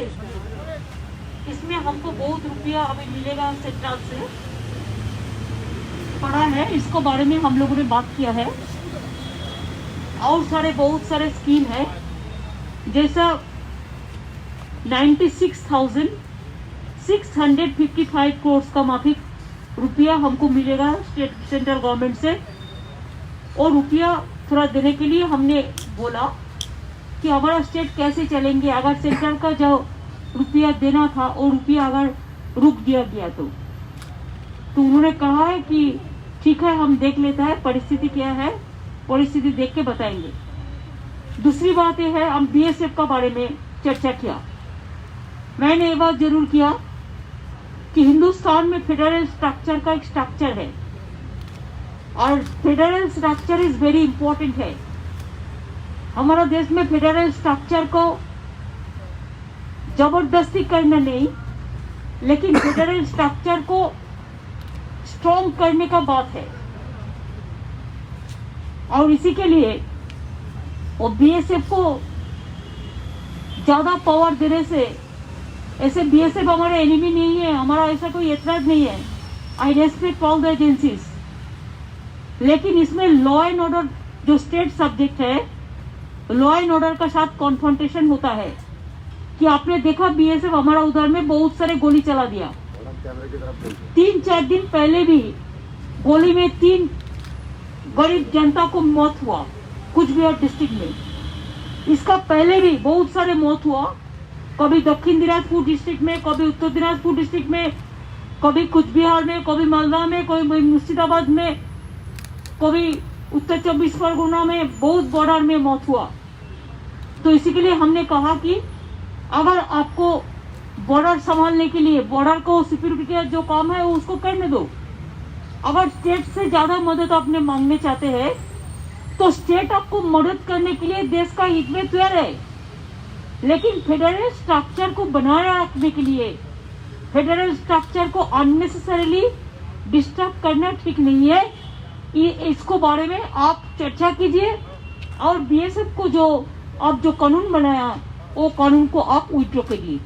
इसमें हमको बहुत रुपया हमें मिलेगा सेंट्रल से पड़ा है, इसको बारे में हम लोगों ने बात किया है। और बहुत सारे स्कीम है, जैसा 96,655 करोड़ का माफिक रुपया हमको मिलेगा सेंट्रल गवर्नमेंट से। और रुपया थोड़ा देने के लिए हमने बोला कि हमारा स्टेट कैसे चलेंगे अगर सेंट्रल का जो रुपया देना था और रुपया अगर रुक दिया गया तो उन्होंने कहा है कि ठीक है, हम देख लेते हैं परिस्थिति क्या है, परिस्थिति देख के बताएंगे। दूसरी बात यह है, हम बीएसएफ का बारे में चर्चा किया। मैंने ये बात जरूर किया कि हिंदुस्तान में फेडरल स्ट्रक्चर का एक स्ट्रक्चर है और federal structure is very important है। हमारा देश में फेडरल स्ट्रक्चर को जबरदस्ती करना नहीं, लेकिन फेडरल स्ट्रक्चर को स्ट्रॉन्ग करने का बात है। और इसी के लिए वो बीएसएफ को ज्यादा पावर देने से, ऐसे बीएसएफ हमारा एनिमी नहीं है, हमारा ऐसा कोई एतराज नहीं है। आई रेस्पेक्ट ऑल द एजेंसीज, लेकिन इसमें लॉ एंड ऑर्डर जो स्टेट सब्जेक्ट है, लॉ एंड ऑर्डर का साथ कॉन्फ्रंटेशन होता है कि आपने देखा बीएसएफ हमारा उधर में बहुत सारे गोली चला दिया। 3-4 दिन पहले भी गोली में 3 गरीब जनता को मौत हुआ कुछ बिहार डिस्ट्रिक्ट में। इसका पहले भी बहुत सारे मौत हुआ, कभी दक्षिण दिनाजपुर डिस्ट्रिक्ट में, कभी उत्तर दिनाजपुर डिस्ट्रिक्ट में, कभी कुछ बिहार में, कभी मालदा में, कभी मुर्शिदाबाद में, कभी उत्तर 24 परगना में, बहुत बॉर्डर में मौत हुआ। तो इसी के लिए हमने कहा कि अगर आपको बॉर्डर संभालने के लिए, बॉर्डर को सिक्योरिटी का जो काम है वो उसको करने दो। अगर स्टेट से ज्यादा मदद आपने मांगने चाहते हैं तो स्टेट आपको मदद करने के लिए देश का हित में तैयार है, लेकिन फेडरल स्ट्रक्चर को बनाए रखने के लिए, फेडरल स्ट्रक्चर को अननेसेसरीली डिस्टर्ब करना ठीक नहीं है। इसको बारे में आप चर्चा कीजिए और बीएसएफ को जो आप जो कानून बनाया वो कानून को आप विड्रॉ करिए।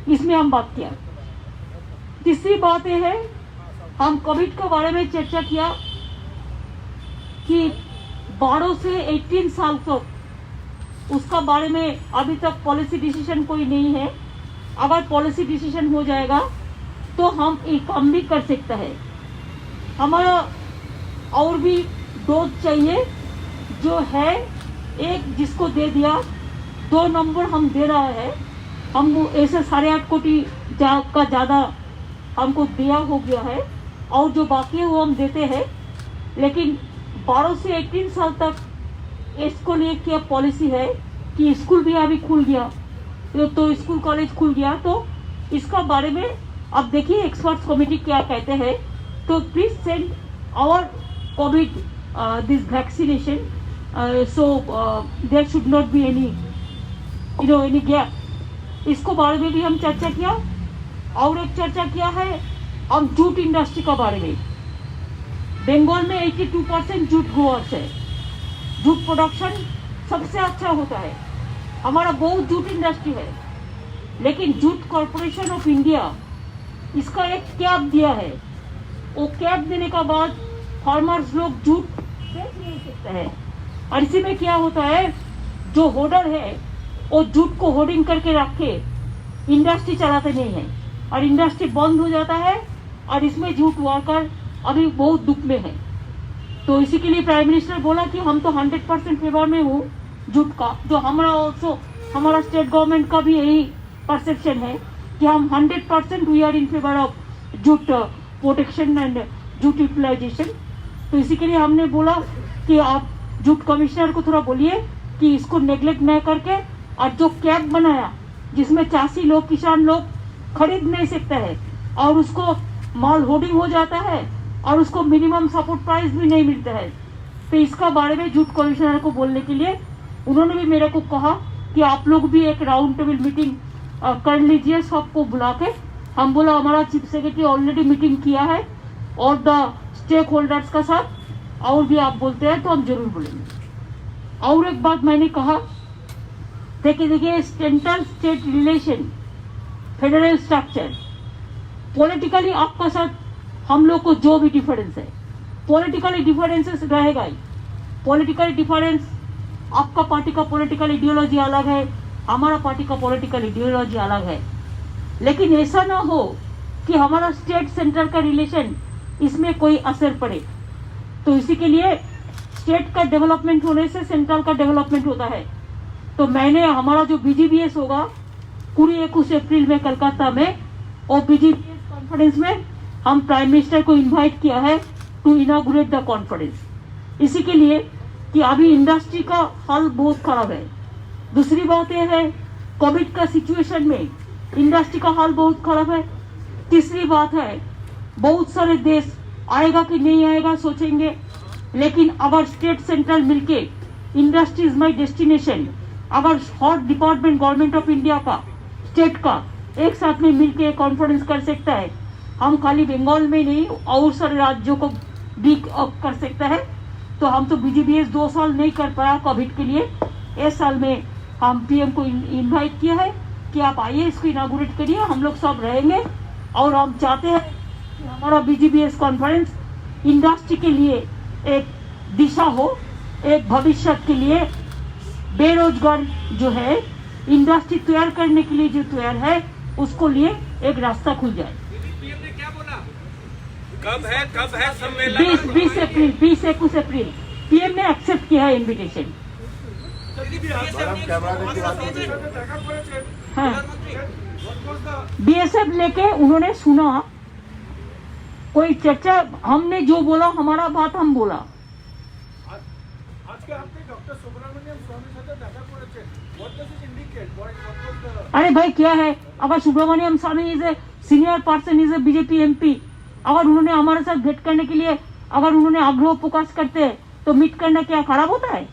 इसमें हम बात किया। तीसरी बात यह है, हम कोविड के बारे में चर्चा किया कि 12 से 18 साल तक उसका बारे में अभी तक पॉलिसी डिसीजन कोई नहीं है। अगर पॉलिसी डिसीजन हो जाएगा तो हम एक काम भी कर सकते हैं। हमारा और भी डोज चाहिए जो है, एक जिसको दे दिया, 2 नंबर हम दे रहा है। हम ऐसे 8.5 कोटी का ज़्यादा हमको दिया हो गया है और जो बाकी है वो हम देते हैं। लेकिन 12 से 18 साल तक इसको लिए क्या पॉलिसी है कि स्कूल भी अभी खुल गया, तो स्कूल कॉलेज खुल गया, तो इसका बारे में अब देखिए एक्सपर्ट्स कमेटी क्या कहते हैं। तो please send our covid this vaccination, so there should not be any gap. इसको बारे में भी हम चर्चा किया। और एक चर्चा किया है हम जूट इंडस्ट्री का बारे में। बंगाल में 82% जूट ग्रोअर्स है, जूट प्रोडक्शन सबसे अच्छा होता है, हमारा बहुत जूट इंडस्ट्री है। लेकिन जूट कॉर्पोरेशन ऑफ इंडिया इसका एक कैप दिया है, वो कैप देने का बाद फार्मर्स लोग जूट बेच नहीं सकते हैं। और इसी में क्या होता है, जो होल्डर है वो जूट को होर्डिंग करके रख के इंडस्ट्री चलाते नहीं है और इंडस्ट्री बंद हो जाता है और इसमें जूट वर्कर अभी बहुत दुख में है। तो इसी के लिए प्राइम मिनिस्टर बोला कि हम तो 100% फेवर में हूँ जूट का, जो हमारा स्टेट गवर्नमेंट का भी यही परसेप्शन है कि हम 100% we are in favour of jute protection and jute utilisation. तो इसी के लिए हमने बोला कि आप जूट कमिश्नर को थोड़ा बोलिए कि इसको नेग्लेक्ट न करके, और जो कैप बनाया जिसमें चासी लोग, किसान लोग खरीद नहीं सकते हैं और उसको माल होर्डिंग हो जाता है और उसको मिनिमम सपोर्ट प्राइस भी नहीं मिलता है। तो इसका बारे में जूट कमिश्नर को बोलने के लिए उन्होंने भी मेरे को कहा कि आप लोग भी एक राउंड टेबल मीटिंग कर लीजिए सबको बुला के। हम बोला हमारा चीफ सेक्रेटरी ऑलरेडी मीटिंग किया है और द स्टेक होल्डर्स का साथ, और भी आप बोलते हैं तो हम जरूर बोलेंगे। और एक बात मैंने कहा, देखिए central state relation federal structure, politically आपका साथ हम लोग को जो भी डिफरेंस है, पॉलिटिकली डिफरेंसेस रहेगा ही। पॉलिटिकल डिफरेंस, आपका पार्टी का पॉलिटिकल आइडियोलॉजी अलग है, हमारा पार्टी का पॉलिटिकल आइडियोलॉजी अलग है, लेकिन ऐसा ना हो कि हमारा स्टेट सेंटर का रिलेशन इसमें कोई असर पड़े। तो इसी के लिए स्टेट का डेवलपमेंट होने से सेंट्रल का डेवलपमेंट होता है। तो मैंने हमारा जो BGBS होगा 21 अप्रैल में कलकत्ता में, और BGBS कॉन्फ्रेंस में हम प्राइम मिनिस्टर को इनवाइट किया है टू इनॉग्रेट द कॉन्फ्रेंस, इसी के लिए कि अभी इंडस्ट्री का हाल बहुत खराब है। दूसरी बात यह है कोविड का सिचुएशन में इंडस्ट्री का हाल बहुत खराब है। तीसरी बात है बहुत सारे देश आएगा कि नहीं आएगा सोचेंगे, लेकिन अगर स्टेट सेंट्रल मिलके इंडस्ट्री इज माई डेस्टिनेशन, अगर हर डिपार्टमेंट गवर्नमेंट ऑफ इंडिया का स्टेट का एक साथ में मिलके कॉन्फ्रेंस कर सकता है, हम खाली बंगाल में नहीं और सारे राज्यों को भी कर सकता है। तो हम तो BGBS 2 साल नहीं कर पाया कोविड के लिए, इस साल में हम PM को इनवाइट किया है कि आप आइए, इसको इनागुरेट करिए, हम लोग सब रहेंगे। और हम चाहते हैं कि हमारा BGBS कॉन्फ्रेंस इंडस्ट्री के लिए एक दिशा हो, एक भविष्य के लिए बेरोजगार जो है इंडस्ट्री तैयार करने के लिए जो तैयार है उसको लिए एक रास्ता खुल जाए। कब है सम्मेलन? 20-21 अप्रैल PM ने एक्सेप्ट किया है इनविटेशन। हाँ, BSF लेके उन्होंने सुना, कोई चर्चा, हमने जो बोला हमारा बात हम बोला। अरे भाई क्या है, अगर Subramanian Swamy is a senior person, is a BJP MP, अगर उन्होंने हमारे साथ भेंट करने के लिए अगर उन्होंने आग्रह प्रकाश करते हैं तो मीट करना क्या खराब होता है?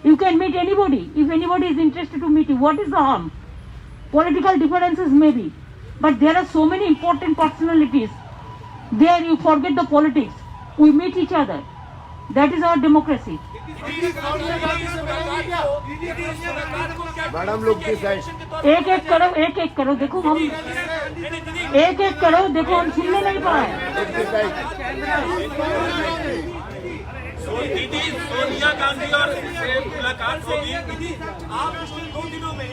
You can meet anybody if anybody is interested to meet you, what is the harm? Political differences maybe, but there are so many important personalities. There you forget the politics. We meet each other. That is our democracy. Madam लोग की side एक एक करो, देखो हम एक करो, देखो हम सुनने नहीं पा रहे। दीदी सोनिया गांधी और मुलाकात होगी। आप पिछले 2 दिनों में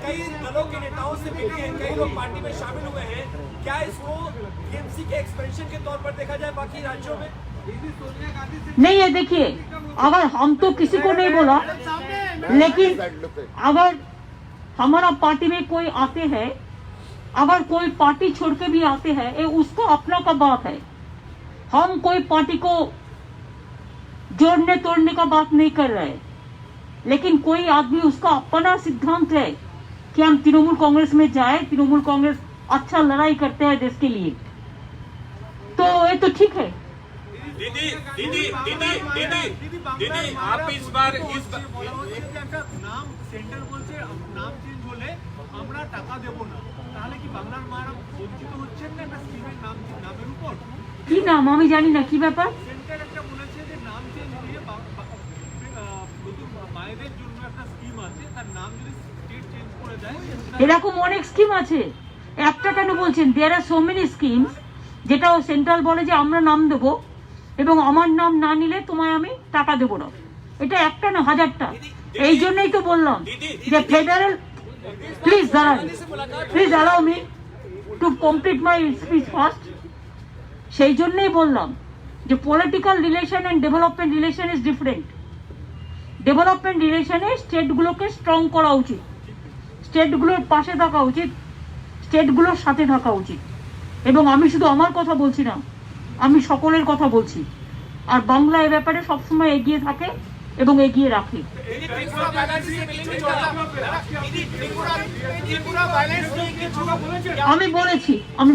कई दलों के नेताओं से मिले हैं, कई लोग पार्टी में शामिल हुए हैं, क्या इसको TMC के एक्सपेंशन के तौर पर देखा जाए बाकी राज्यों में? नहीं है, देखिए अगर हम तो किसी को नहीं बोला, लेकिन अगर हमारा पार्टी में कोई आते हैं, अगर कोई पार्टी छोड़ के भी आते हैं, ये उसका अपना का बात है। हम कोई पार्टी को जोड़ने तोड़ने का बात नहीं कर रहे, लेकिन कोई आदमी उसका अपना सिद्धांत है कि हम तृणमूल कांग्रेस में जाए, तृणमूल कांग्रेस अच्छा लड़ाई करते हैं देश के लिए, तो ये तो ठीक है। दीदी आप इस बार নাম সেন্টার বলছে নাম চেঞ্জ হলে আমরা টাকা দেব না, তাহলে কি বাংলার মারা বঞ্চিত হচ্ছেন না একটা স্কিমের নামের উপর? কি নাম আমি জানি না, কি ব্যাপার? সেন্টার একটা বলেছে যে নাম চেঞ্জ হলে নতুন মায়েদের জন্য একটা স্কিম আছে, তার নাম যদি স্টেট চেঞ্জ করে দেয়। এরকম অনেক স্কিম আছে, একটা কেন বলছেন? দেয়ার আর সো মেনি স্কিমস, যেটা ও সেন্ট্রাল বলে যে আমরা নাম দেবো এবং আমার নাম না নিলে তোমায় আমি টাকা দেবো না। এটা একটা না, হাজারটা। এই জন্যই তো বললাম যে ফেডারেল, প্লিজ দাঁড়ান, please allow me to complete my speech first. সেই জন্যই বললাম যে political relation and development relation is different. Development রিলেশনে স্টেটগুলোকে স্ট্রং করা উচিত, স্টেটগুলোর পাশে থাকা উচিত, স্টেটগুলোর সাথে থাকা উচিত। এবং আমি শুধু আমার কথা বলছি না, আমি সকলের কথা বলছি। আর বাংলা এ ব্যাপারে সবসময় এগিয়ে থাকে এবং এগিয়ে রাখে। আমি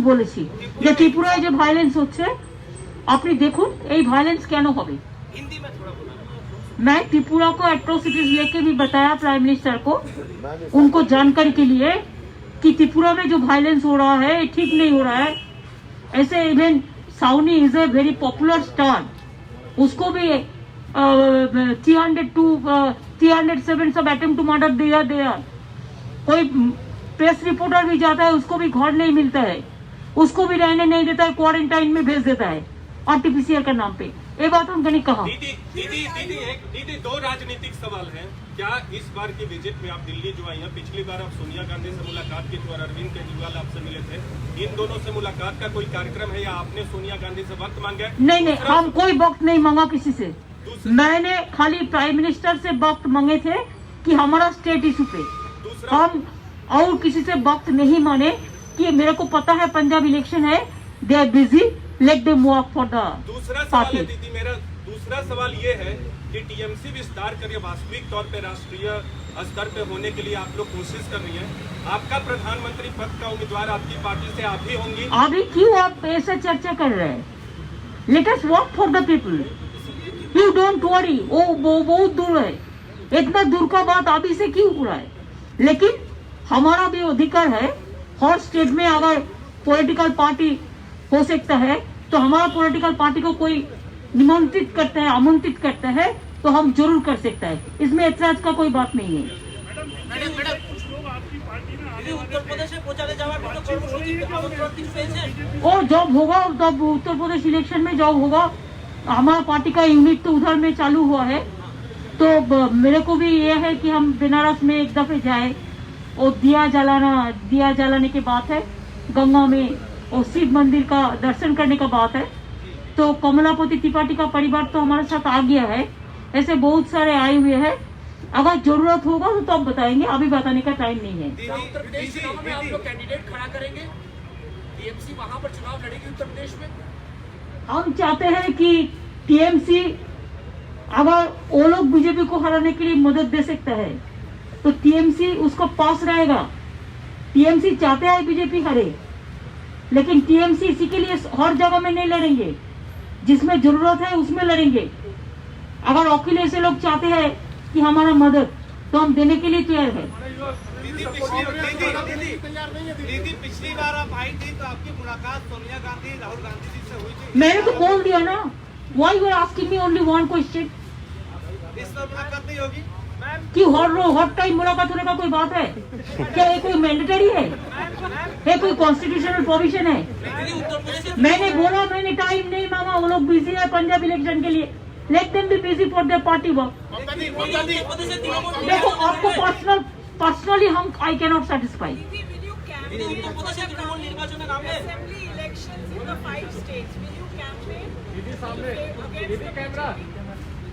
বলেছি যে ত্রিপুরায় যে ভায়োলেন্স হচ্ছে, আপনি দেখুন এই ভায়োলেंस কেন হবে। मैं त्रिपुरा को एट्रोसिटीज लेके भी बताया प्राइम मिनिस्टर को, उनको जानकारी के लिए कि त्रिपुरा में जो वायलेंस हो रहा है ये ठीक नहीं हो रहा है। ऐसे इवन साउनी is a very popular star, उसको भी 307 सब अटेम्प्ट टू मर्डर दिया। कोई प्रेस रिपोर्टर भी जाता है, उसको भी घर नहीं मिलता है, उसको भी रहने नहीं देता है, क्वारंटाइन में भेज देता है आरटीपीसीआर के नाम पे। ये बात हमको नहीं कहा। दीदी दो राजनीतिक सवाल हैं। क्या इस बार की विजिट में आप दिल्ली जो आई हैं, पिछली बार आप सोनिया गांधी से मुलाकात की थी और अरविंद केजरीवाल आपसे मिले थे, इन दोनों से मुलाकात का कोई कार्यक्रम है या आपने सोनिया गांधी से वक्त मांगा? नहीं, हम कोई वक्त नहीं मांगा किसी से। मैंने खाली प्राइम मिनिस्टर से वक्त मांगे थे कि हमारा स्टेट इशू पे, हम और किसी से वक्त नहीं माने कि मेरे को पता है पंजाब इलेक्शन है, they are busy, let them work for the दूसरा सवाल है दीदी, मेरा दूसरा सवाल ये है कि टीएमसी विस्तार कर वास्तविक तौर पे राष्ट्रीय स्तर पे होने के लिए आप लोग कोशिश कर रही हैं। आपका प्रधानमंत्री पद का उम्मीदवार आपकी पार्टी से आप ही होंगी। अभी क्यों आप ऐसे चर्चा कर रहे हैं? Let us work for the people, you don't worry. वो बहुत दूर है, इतना दूर का बात अभी से क्यों हो रहा है? लेकिन हमारा भी अधिकार है, हर स्टेट में अगर पॉलिटिकल पार्टी हो सकता है तो हमारा पॉलिटिकल पार्टी को कोई निमंत्रित करता है, आमंत्रित करता है तो हम जरूर कर सकता है, इसमें ऐतराज का कोई बात नहीं है। और जब होगा तब उत्तर प्रदेश इलेक्शन में जब होगा, हमारा पार्टी का यूनिट तो उधर में चालू हुआ है, तो मेरे को भी ये है कि हम बनारस में एक दफे जाए और दिया जलाने की बात है, गंगा में और शिव मंदिर का दर्शन करने का बात है। तो कमलापति त्रिपाठी का परिवार तो हमारे साथ आ गया है, ऐसे बहुत सारे आए हुए हैं। अगर जरूरत होगा तो अब बताएंगे, अभी बताने का टाइम नहीं है। उत्तर प्रदेश चुनाव में आप लोग कैंडिडेट खड़ा करेंगे, टीएमसी वहां पर चुनाव लड़ेगी उत्तर प्रदेश में। हम चाहते हैं कि टीएमसी अगर वो लोग बीजेपी को हराने के लिए मदद दे सकता है तो टीएमसी उसको पास रहेगा। टीएमसी चाहते हैं बीजेपी हारे, लेकिन टीएमसी इसी के लिए हर जगह में नहीं लड़ेंगे, जिसमें जरूरत है उसमें लड़ेंगे। अगर अखिलेश से लोग चाहते हैं कि हमारा मदद, तो हम देने के लिए तैयार है। दीदी पिछली बार आप आई थी तो आपकी मुलाकात सोनिया गांधी राहुल गांधी जी से हुई थी। मैंने तो बोल दिया ना, why you are asking me only one question? इस बार मुलाकात नहीं होगी कि हर टाइम मुलाकात होने का कोई बात है क्या? ये कोई मैंडेटरी है? ये कोई कॉन्स्टिट्यूशनल प्रोविजन है? मैंने बोला, मैंने टाइम नहीं मांगा, वो लोग बिजी है पंजाब इलेक्शन के लिए, let them be busy for their party work. देखो आपको पर्सनली हम आई कैन नॉट सेटिस्फाई।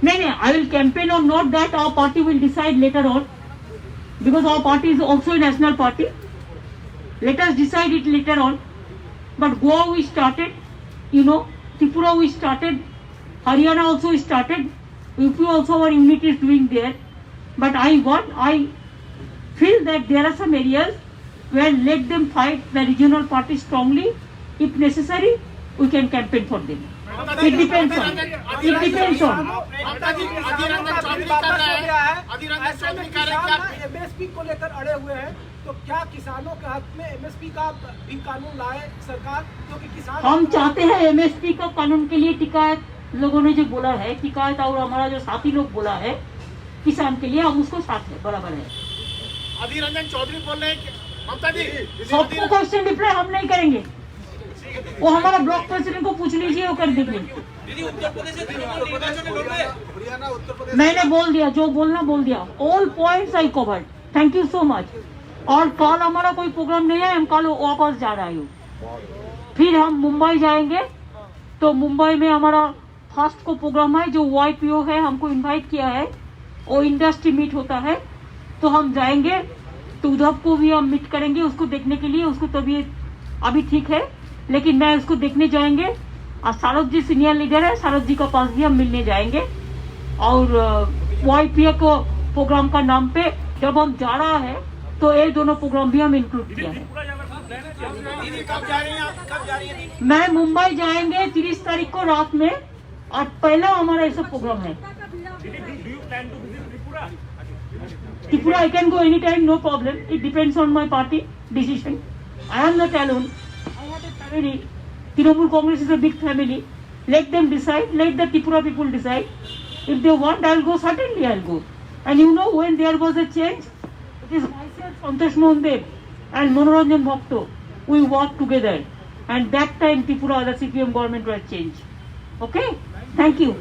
नहीं, I will campaign or not, that our party will decide later on, because our party is also a national party. Let us decide it later on. But Goa we started, Tripura we started, Haryana also started, UP also our unit is doing there. But I feel that there are some areas where let them fight the regional party strongly. If necessary, we can campaign for them. It depends on. MSP को लेकर अड़े हुए हैं, तो क्या किसानों के हक में एमएसपी का भी कानून लाए सरकार? क्योंकि किसान हम चाहते हैं एमएसपी का कानून के लिए टिकायत लोगों ने जो बोला है, टिकायत और हमारा जो साथी लोग बोला है किसान के लिए, हम उसको साथ है, बराबर है। अधीर रंजन चौधरी बोल रहे हैं ममता जी सबको क्वेश्चन रिप्लाई हम नहीं करेंगे, वो हमारा ब्लॉक प्रेसिडेंट को पूछ लीजिए, वो कर देंगे। मैंने बोल दिया, जो बोलना बोल दिया, all points I covered. Thank you so much. और कल हमारा कोई प्रोग्राम नहीं है, हम कल वापस जा रहे हैं, फिर हम मुंबई जाएंगे। तो मुंबई में हमारा फर्स्ट को प्रोग्राम है, जो YPO है हमको इनवाइट किया है, वो इंडस्ट्री मीट होता है, तो हम जाएंगे। तो उद्धव को भी हम मीट करेंगे, उसको देखने के लिए। उसको तबीयत अभी ठीक है, लेकिन मैं उसको देखने जाएंगे। और शारद जी सीनियर लीडर है, शारद जी का पास भी हम मिलने जाएंगे। और YPO को प्रोग्राम का नाम पे जब हम जा रहा है तो ये दोनों प्रोग्राम भी हम इंक्लूड किया है। कब जा रही हैं आप? कब जा रही हैं? मैं मुंबई जाएंगे 30 तारीख को रात में, और पहला हमारा ऐसा प्रोग्राम है। Tripura I can go anytime, no problem. It depends on my party decision. I am not alone. I have a family. Trinamool Congress is a big family. Let them decide. Let the Tripura people decide. If they want, I will go. Certainly, I will go. And when there was a change, it is myself, Santosh Mohan Dev, and Manoranjan Bhakto, we worked together. And that time Tripura, the CPM government was changed. Okay? Thank you.